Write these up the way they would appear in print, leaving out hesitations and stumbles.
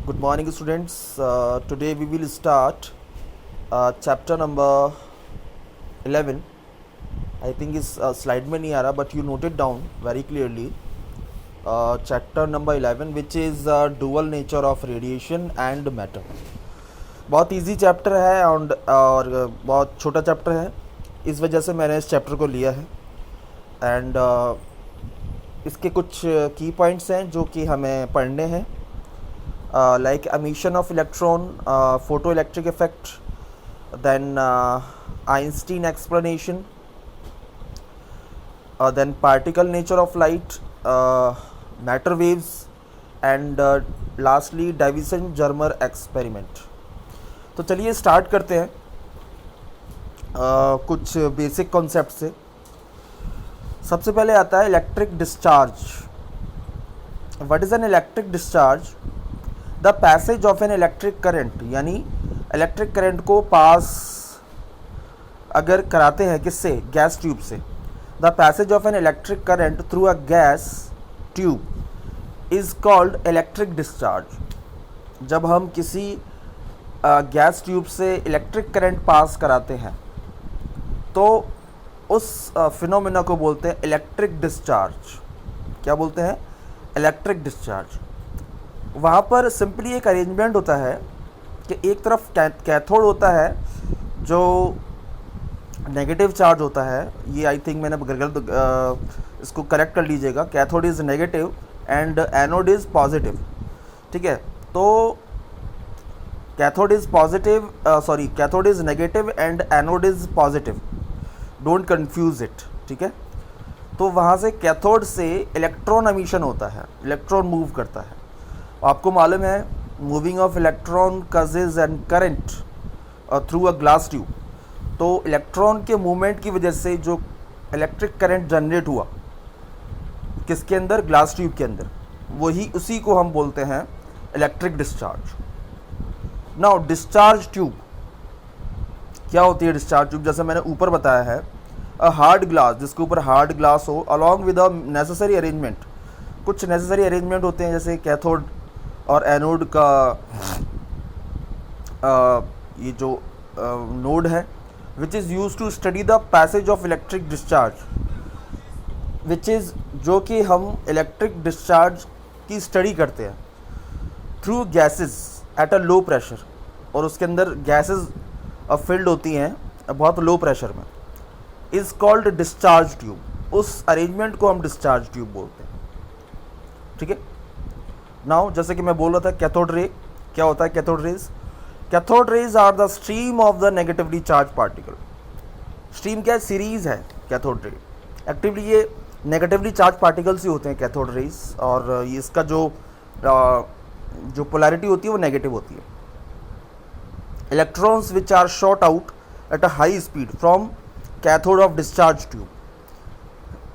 Good morning, students. Today we will start chapter number 11. I think इस slide में नहीं आ रहा, but you note it down very clearly. Chapter number 11, which is dual nature of radiation and matter. बहुत easy chapter है और बहुत छोटा chapter है, इस वजह से मैंने इस chapter को लिया है. And इसके कुछ key points हैं जो कि हमें पढ़ने हैं. Like emission of electron, photoelectric effect, then Einstein explanation, then particle nature of light, matter waves, and lastly Davison-Germer experiment. तो चलिए स्टार्ट करते हैं कुछ बेसिक कॉन्सेप्ट से. सबसे पहले आता है electric discharge. What is an electric discharge? The passage of an electric current, यानी इलेक्ट्रिक करंट को पास अगर कराते हैं किससे? गैस ट्यूब से. The passage of an electric current through a gas tube is called electric discharge. जब हम किसी गैस ट्यूब से इलेक्ट्रिक करंट पास कराते हैं तो उस फिनोमेना को बोलते हैं इलेक्ट्रिक डिस्चार्ज. क्या बोलते हैं? Electric discharge. वहाँ पर सिंपली एक अरेंजमेंट होता है कि एक तरफ कैथोड होता है जो नेगेटिव चार्ज होता है. ये आई थिंक मैंने गलत इसको करेक्ट कर लीजिएगा. Cathode is negative and anode is positive. ठीक है, तो cathode is positive, cathode is negative and anode is positive. Don't confuse it. ठीक है, तो वहाँ से कैथोड से इलेक्ट्रॉन एमिशन होता है, इलेक्ट्रॉन मूव करता है. आपको मालूम है moving of electron causes and current through a glass tube. तो इलेक्ट्रॉन के मूवमेंट की वजह से जो इलेक्ट्रिक करंट जनरेट हुआ किसके अंदर? ग्लास ट्यूब के अंदर. वही उसी को हम बोलते हैं electric discharge. Now discharge tube क्या होती है? डिस्चार्ज ट्यूब जैसे मैंने ऊपर बताया है, अ हार्ड ग्लास, जिसके ऊपर हार्ड ग्लास हो along with a necessary arrangement. कुछ नेसेसरी अरेंजमेंट होते हैं जैसे कैथोड और एनोड का ये जो नोड है, which is use to study the passage of electric discharge, which is जो कि हम इलेक्ट्रिक डिस्चार्ज की स्टडी करते हैं through gases at a low pressure. और उसके अंदर गैसेस फील्ड होती हैं बहुत लो प्रेशर में. Is called discharge tube. उस अरेंजमेंट को हम डिस्चार्ज ट्यूब बोलते हैं. ठीक है. नाउ जैसे कि मैं बोल रहा था कैथोड रे क्या होता है? Cathode rays, cathode rays are the stream of the negatively charge particle. Stream क्या है? सीरीज है कैथोड रे. एक्टिवली ये नेगेटिवली चार्ज पार्टिकल्स ही होते हैं कैथोड रेज, और ये इसका जो पोलैरिटी होती है वो नेगेटिव होती है. Electrons which are shot out at a high speed from cathode of discharge tube,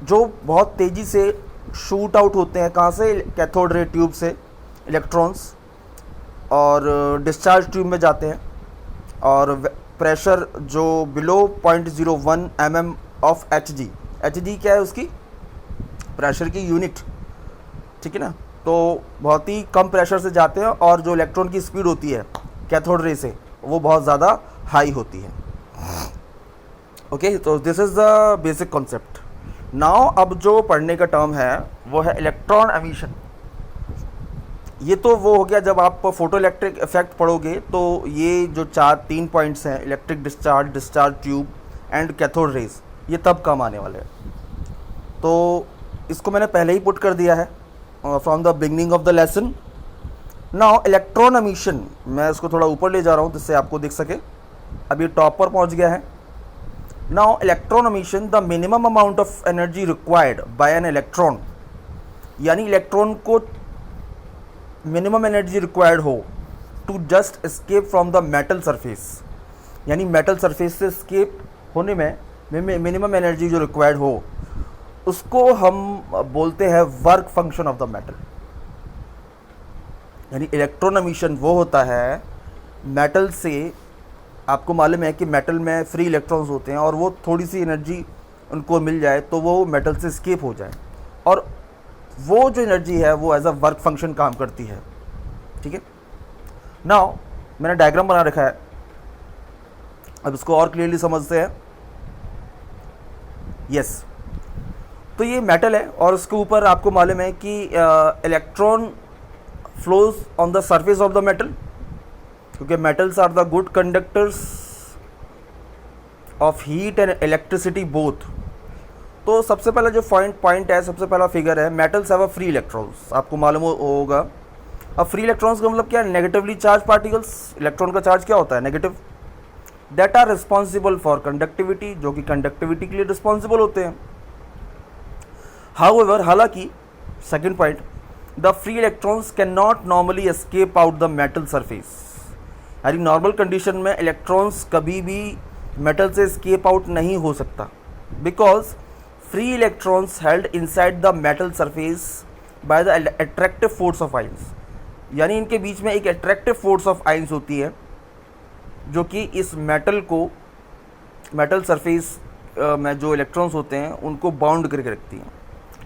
जो बहुत तेज़ी से शूट आउट होते हैं कहाँ से? कैथोड रे ट्यूब से इलेक्ट्रॉन्स, और डिस्चार्ज ट्यूब में जाते हैं. और प्रेशर जो below 0.01 mm of Hg. Hg क्या है? उसकी प्रेशर की यूनिट. ठीक है ना. तो बहुत ही कम प्रेशर से जाते हैं और जो इलेक्ट्रॉन की स्पीड होती है कैथोड रे से वो बहुत ज़्यादा हाई होती है. ओके, तो this is the basic concept. Now अब जो पढ़ने का टर्म है वो है इलेक्ट्रॉन एमिशन. ये तो वो हो गया जब आप फोटो इलेक्ट्रिक इफेक्ट पढ़ोगे तो ये जो तीन पॉइंट्स हैं, electric discharge, discharge tube and cathode rays, ये तब काम आने वाले हैं. तो इसको मैंने पहले ही पुट कर दिया है from the beginning of the lesson. Now electron emission, मैं इसको थोड़ा ऊपर ले जा रहा हूँ जिससे आपको दिख सके. अभी टॉप पर पहुँच गया है. Now electron emission, the minimum amount of energy required by an electron, यानी इलेक्ट्रॉन को मिनिमम एनर्जी रिक्वायर्ड हो to just escape from the metal surface, यानी मेटल सरफेस से escape होने में मिनिमम एनर्जी जो रिक्वायर्ड हो उसको हम बोलते हैं work function of the metal. यानी इलेक्ट्रॉन एमिशन वो होता है मेटल से. आपको मालूम है कि मेटल में फ्री इलेक्ट्रॉन्स होते हैं और वो थोड़ी सी एनर्जी उनको मिल जाए तो वो मेटल से स्केप हो जाए, और वो जो एनर्जी है वो एज अ वर्क फंक्शन काम करती है. ठीक है. नाउ मैंने डायग्राम बना रखा है, अब इसको और क्लियरली समझते हैं। यस, तो ये मेटल है और उसके ऊपर आपको मालूम है कि electron flows on the surface of the metal, क्योंकि metals are the good conductors of heat and electricity both. तो सबसे पहला जो पॉइंट है, सबसे पहला फिगर है, metals have a free electrons. आपको मालूम होगा अब फ्री इलेक्ट्रॉन्स का मतलब क्या है? Negatively charge particles. इलेक्ट्रॉन का चार्ज क्या होता है? Negative. That are responsible for conductivity, जो कि कंडक्टिविटी के लिए रिस्पॉन्सिबल होते हैं। हाउएवर, हालांकि second point, the free electrons can not normally escape out the metal surface. यानी नॉर्मल कंडीशन में इलेक्ट्रॉन्स कभी भी मेटल से एस्केप आउट नहीं हो सकता, because free electrons held inside the metal surface by the attractive force of ions. यानी इनके बीच में एक अट्रैक्टिव फोर्स ऑफ आइंस होती है जो कि इस मेटल को, मेटल सरफेस में जो इलेक्ट्रॉन्स होते हैं उनको बाउंड करके रखती हैं।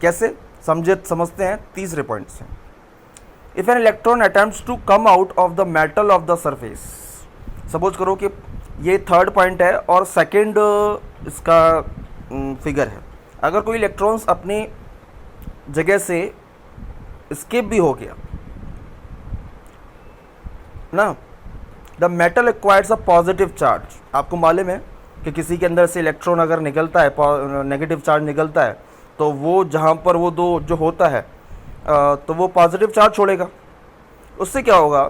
कैसे समझते हैं तीसरे पॉइंट से। If an electron attempts to come out of the metal of the surface, suppose करो कि ये थर्ड पॉइंट है और सेकेंड इसका फिगर है। अगर कोई इलेक्ट्रॉन्स अपनी जगह से स्केप भी हो गया ना, the metal acquires a positive charge. आपको मालूम है कि किसी के अंदर से इलेक्ट्रॉन अगर निकलता है, नेगेटिव चार्ज निकलता है, तो वो जहाँ पर वो दो जो होता है तो वो पॉजिटिव चार्ज छोड़ेगा। उससे क्या होगा?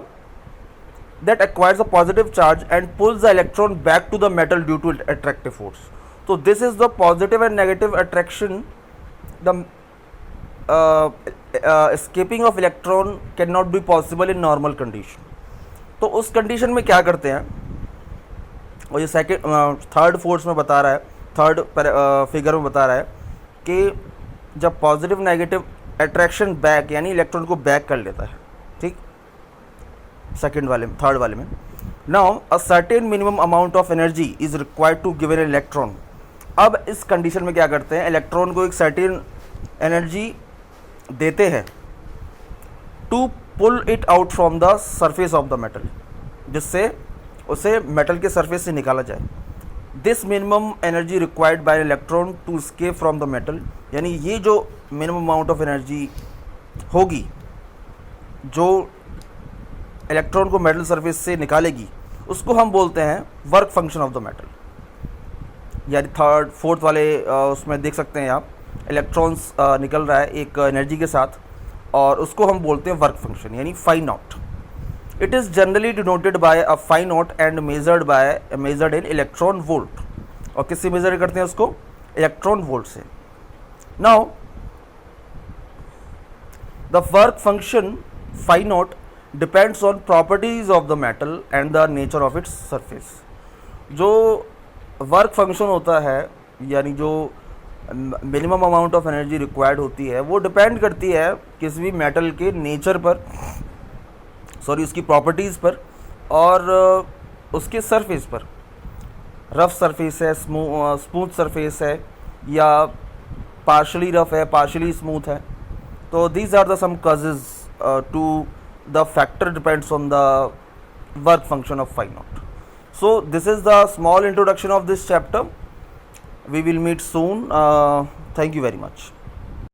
That acquires a positive charge and pulls the electron back to the metal due to attractive force. तो this is the positive and negative attraction. The escaping of electron cannot be possible in normal condition। तो उस condition में क्या करते हैं, और ये third force में बता रहा है, थर्ड फिगर में बता रहा है कि जब पॉजिटिव नेगेटिव अट्रैक्शन बैक, यानी इलेक्ट्रॉन को बैक कर लेता है, ठीक, थर्ड वाले में। Now a certain minimum amount of energy is required to give an electron. अब इस कंडीशन में क्या करते हैं, इलेक्ट्रॉन को एक सर्टेन एनर्जी देते हैं to pull it out from the surface of the metal, जिससे उसे मेटल के सरफेस से निकाला जाए। This minimum energy required by electron to escape from the metal, यानी ये जो मिनिमम अमाउंट ऑफ एनर्जी होगी जो इलेक्ट्रॉन को मेटल सरफेस से निकालेगी, उसको हम बोलते हैं work function of the metal. यानी थर्ड फोर्थ वाले उसमें देख सकते हैं आप, इलेक्ट्रॉन्स निकल रहा है एक एनर्जी के साथ, और उसको हम बोलते हैं वर्क फंक्शन, यानी phi naught. It is generally denoted by a phi naught and measured in electron volt. और किससे मेजर करते हैं उसको? इलेक्ट्रॉन वोल्ट से। Now the work function phi naught depends on properties of the metal and the nature of its surface. जो work function होता है, यानी जो minimum amount of energy required होती है, वो डिपेंड करती है किसी भी मेटल के नेचर पर, उसकी प्रॉपर्टीज़ पर और उसके सरफेस पर। रफ सरफेस है, स्मूथ सरफेस है, या पार्शली रफ है, पार्शली स्मूथ है। तो these are the some causes to the factor depends on the work function of phi naught. So this is the small introduction of this chapter. We will meet soon. Thank you very much.